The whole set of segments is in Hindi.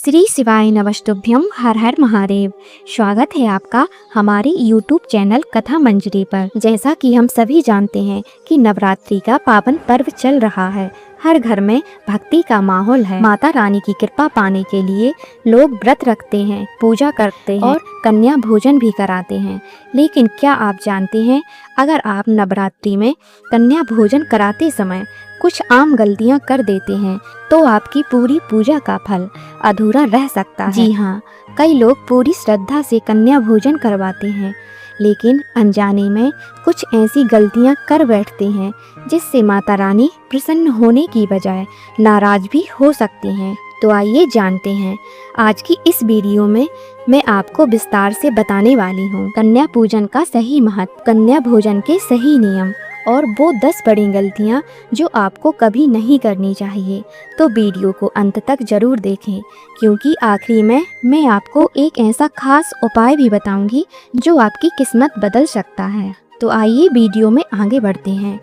श्री शिवाय नमस्तुभ्यम, हर हर महादेव। स्वागत है आपका हमारे YouTube चैनल कथा मंजरी पर। जैसा कि हम सभी जानते हैं कि नवरात्रि का पावन पर्व चल रहा है। हर घर में भक्ति का माहौल है। माता रानी की कृपा पाने के लिए लोग व्रत रखते हैं, पूजा करते हैं और कन्या भोजन भी कराते हैं। लेकिन क्या आप जानते हैं, अगर आप नवरात्रि में कन्या भोजन कराते समय कुछ आम गलतियां कर देते हैं तो आपकी पूरी पूजा का फल अधूरा रह सकता है। जी हाँ, कई लोग पूरी श्रद्धा से कन्या भोजन करवाते हैं, लेकिन अनजाने में कुछ ऐसी गलतियां कर बैठते हैं जिससे माता रानी प्रसन्न होने की बजाय नाराज भी हो सकती हैं। तो आइए जानते हैं आज की इस वीडियो में मैं आपको विस्तार से बताने वाली हूँ कन्या पूजन का सही महत्व, कन्या भोजन के सही नियम और वो 10 बड़ी गलतियाँ जो आपको कभी नहीं करनी चाहिए। तो वीडियो को अंत तक जरूर देखें, क्योंकि आखिरी में मैं आपको एक ऐसा खास उपाय भी बताऊंगी जो आपकी किस्मत बदल सकता है। तो आइए वीडियो में आगे बढ़ते हैं।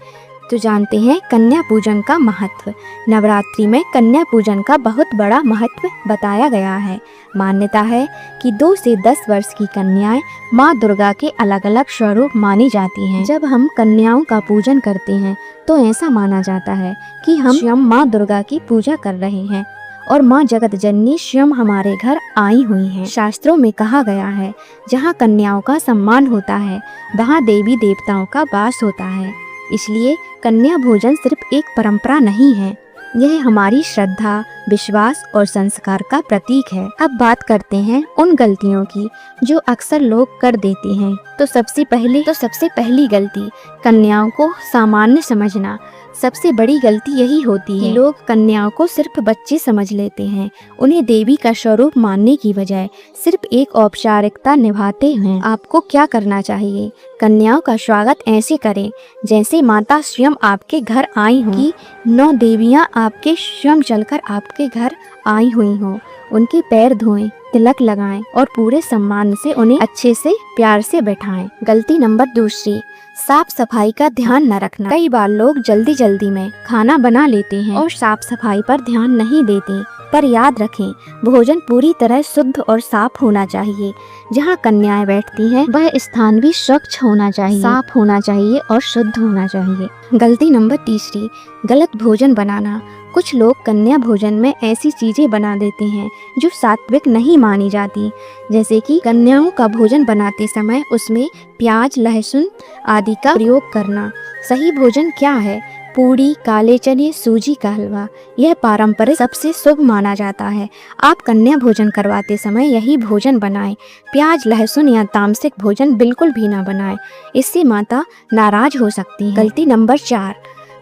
तो जानते हैं कन्या पूजन का महत्व। नवरात्रि में कन्या पूजन का बहुत बड़ा महत्व बताया गया है। मान्यता है कि 2 से 10 वर्ष की कन्याएं माँ दुर्गा के अलग अलग स्वरूप मानी जाती हैं। जब हम कन्याओं का पूजन करते हैं तो ऐसा माना जाता है कि हम स्वयं माँ दुर्गा की पूजा कर रहे हैं और माँ जगत जननी स्वयं हमारे घर आई हुई हैं। शास्त्रों में कहा गया है, जहाँ कन्याओं का सम्मान होता है वहाँ देवी देवताओं का वास होता है। इसलिए कन्या भोजन सिर्फ एक परंपरा नहीं है, यह हमारी श्रद्धा, विश्वास और संस्कार का प्रतीक है। अब बात करते हैं उन गलतियों की जो अक्सर लोग कर देते हैं। तो सबसे पहली गलती, कन्याओं को सामान्य समझना। सबसे बड़ी गलती यही होती है, लोग कन्याओं को सिर्फ बच्चे समझ लेते हैं। उन्हें देवी का स्वरूप मानने की बजाय सिर्फ एक औपचारिकता निभाते हैं। आपको क्या करना चाहिए? कन्याओं का स्वागत ऐसे करें जैसे माता स्वयं आपके घर आई हों, कि 9 देवियां आपके स्वयं चलकर आपके घर आई हुई हों। उनके पैर धोएं, तिलक लगाएं और पूरे सम्मान से उन्हें अच्छे से प्यार से बैठाएं। गलती नंबर 2, साफ सफाई का ध्यान न रखना। कई बार लोग जल्दी में खाना बना लेते हैं और साफ सफाई पर ध्यान नहीं देते। पर याद रखें, भोजन पूरी तरह शुद्ध और साफ होना चाहिए। जहाँ कन्याएं बैठती हैं वह स्थान भी स्वच्छ होना चाहिए, साफ होना चाहिए और शुद्ध होना चाहिए। गलती नंबर 3, गलत भोजन बनाना। कुछ लोग कन्या भोजन में ऐसी चीजें बना देते हैं जो सात्विक नहीं मानी जाती, जैसे कि कन्याओं का भोजन बनाते समय उसमें प्याज, लहसुन आदि का प्रयोग करना। सही भोजन क्या है? पूड़ी, काले चने, सूजी का हलवा। यह पारंपरिक सबसे शुभ माना जाता है। आप कन्या भोजन करवाते समय यही भोजन बनाएं। प्याज, लहसुन या तामसिक भोजन बिल्कुल भी ना बनाएं, इससे माता नाराज हो सकती है। गलती नंबर 4,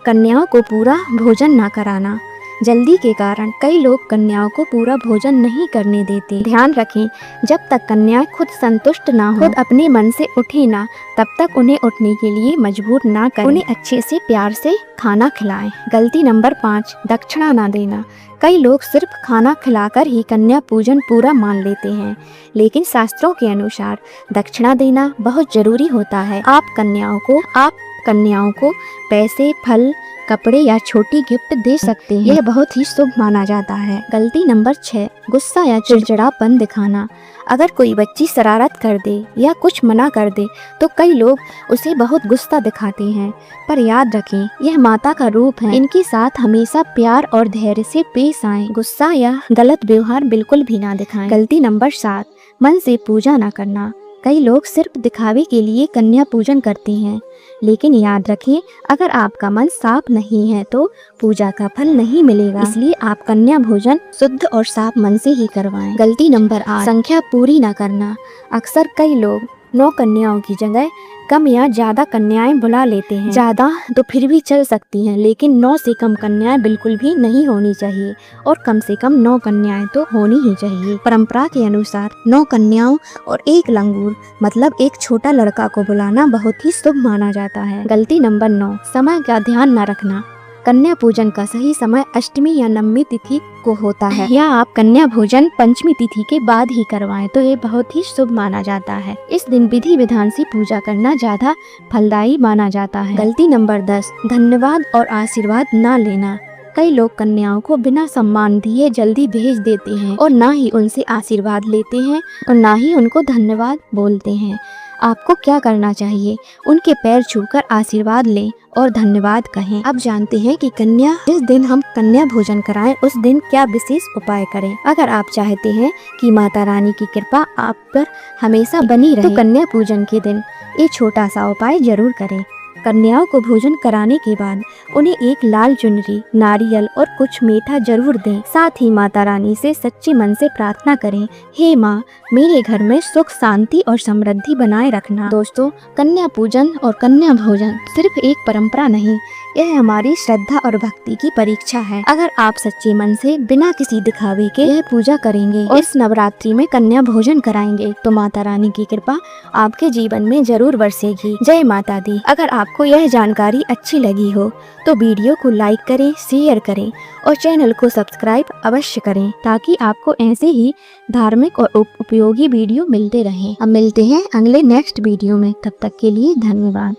कन्याओं को पूरा भोजन ना कराना। जल्दी के कारण कई लोग कन्याओं को पूरा भोजन नहीं करने देते। ध्यान रखें, जब तक कन्याएं खुद संतुष्ट ना हो, खुद अपने मन से उठे ना, तब तक उन्हें उठने के लिए मजबूर ना करें। उन्हें अच्छे से प्यार से खाना खिलाएं। गलती नंबर 5, दक्षिणा ना देना। कई लोग सिर्फ खाना खिलाकर ही कन्या पूजन पूरा मान लेते हैं, लेकिन शास्त्रों के अनुसार दक्षिणा देना बहुत जरूरी होता है। आप कन्याओं को पैसे, फल, कपड़े या छोटी गिफ्ट दे सकते हैं। यह बहुत ही शुभ माना जाता है। गलती नंबर 6, गुस्सा या चिड़चिड़ापन दिखाना। अगर कोई बच्ची शरारत कर दे या कुछ मना कर दे तो कई लोग उसे बहुत गुस्सा दिखाते हैं, पर याद रखें, यह माता का रूप है। इनके साथ हमेशा प्यार और धैर्य से पेश आएं। गुस्सा या गलत व्यवहार बिल्कुल भी ना दिखाएं। गलती नंबर 7, मन से पूजा ना करना। कई लोग सिर्फ दिखावे के लिए कन्या पूजन करते हैं, लेकिन याद रखें, अगर आपका मन साफ नहीं है तो पूजा का फल नहीं मिलेगा। इसलिए आप कन्या भोजन शुद्ध और साफ मन से ही करवाएं। गलती नंबर 8, संख्या पूरी ना करना। अक्सर कई लोग 9 कन्याओं की जगह कम या ज्यादा कन्याएं बुला लेते हैं। ज्यादा तो फिर भी चल सकती हैं, लेकिन 9 से कम कन्याएं बिल्कुल भी नहीं होनी चाहिए और कम से कम 9 कन्याएं तो होनी ही चाहिए। परंपरा के अनुसार 9 कन्याओं और 1 लंगूर मतलब एक छोटा लड़का को बुलाना बहुत ही शुभ माना जाता है। गलती नंबर 9, समय का ध्यान न रखना। कन्या पूजन का सही समय अष्टमी या नवमी तिथि को होता है, या आप कन्या भोजन पंचमी तिथि के बाद ही करवाएं तो ये बहुत ही शुभ माना जाता है। इस दिन विधि विधान से पूजा करना ज्यादा फलदायी माना जाता है। गलती नंबर 10, धन्यवाद और आशीर्वाद न लेना। कई लोग कन्याओं को बिना सम्मान दिए जल्दी भेज देते हैं और ना ही उनसे आशीर्वाद लेते हैं और ना ही उनको धन्यवाद बोलते हैं। आपको क्या करना चाहिए? उनके पैर छूकर आशीर्वाद लें और धन्यवाद कहें। अब जानते हैं कि जिस दिन हम कन्या भोजन कराएं उस दिन क्या विशेष उपाय करें। अगर आप चाहते हैं कि माता रानी की कृपा आप पर हमेशा बनी रहे तो कन्या पूजन के दिन एक छोटा सा उपाय जरूर करें। कन्याओं को भोजन कराने के बाद उन्हें एक लाल चुनरी, नारियल और कुछ मीठा जरूर दें। साथ ही माता रानी से सच्चे मन से प्रार्थना करें, हे माँ, मेरे घर में सुख, शांति और समृद्धि बनाए रखना। दोस्तों, कन्या पूजन और कन्या भोजन सिर्फ एक परंपरा नहीं, यह हमारी श्रद्धा और भक्ति की परीक्षा है। अगर आप सच्चे मन से बिना किसी दिखावे के यह पूजा करेंगे और इस नवरात्रि में कन्या भोजन कराएंगे तो माता रानी की कृपा आपके जीवन में जरूर बरसेगी। जय माता दी। अगर आपको यह जानकारी अच्छी लगी हो तो वीडियो को लाइक करें, शेयर करें और चैनल को सब्सक्राइब अवश्य करें ताकि आपको ऐसे ही धार्मिक और उपयोगी वीडियो मिलते रहें। अब मिलते हैं अगले नेक्स्ट वीडियो में, तब तक के लिए धन्यवाद।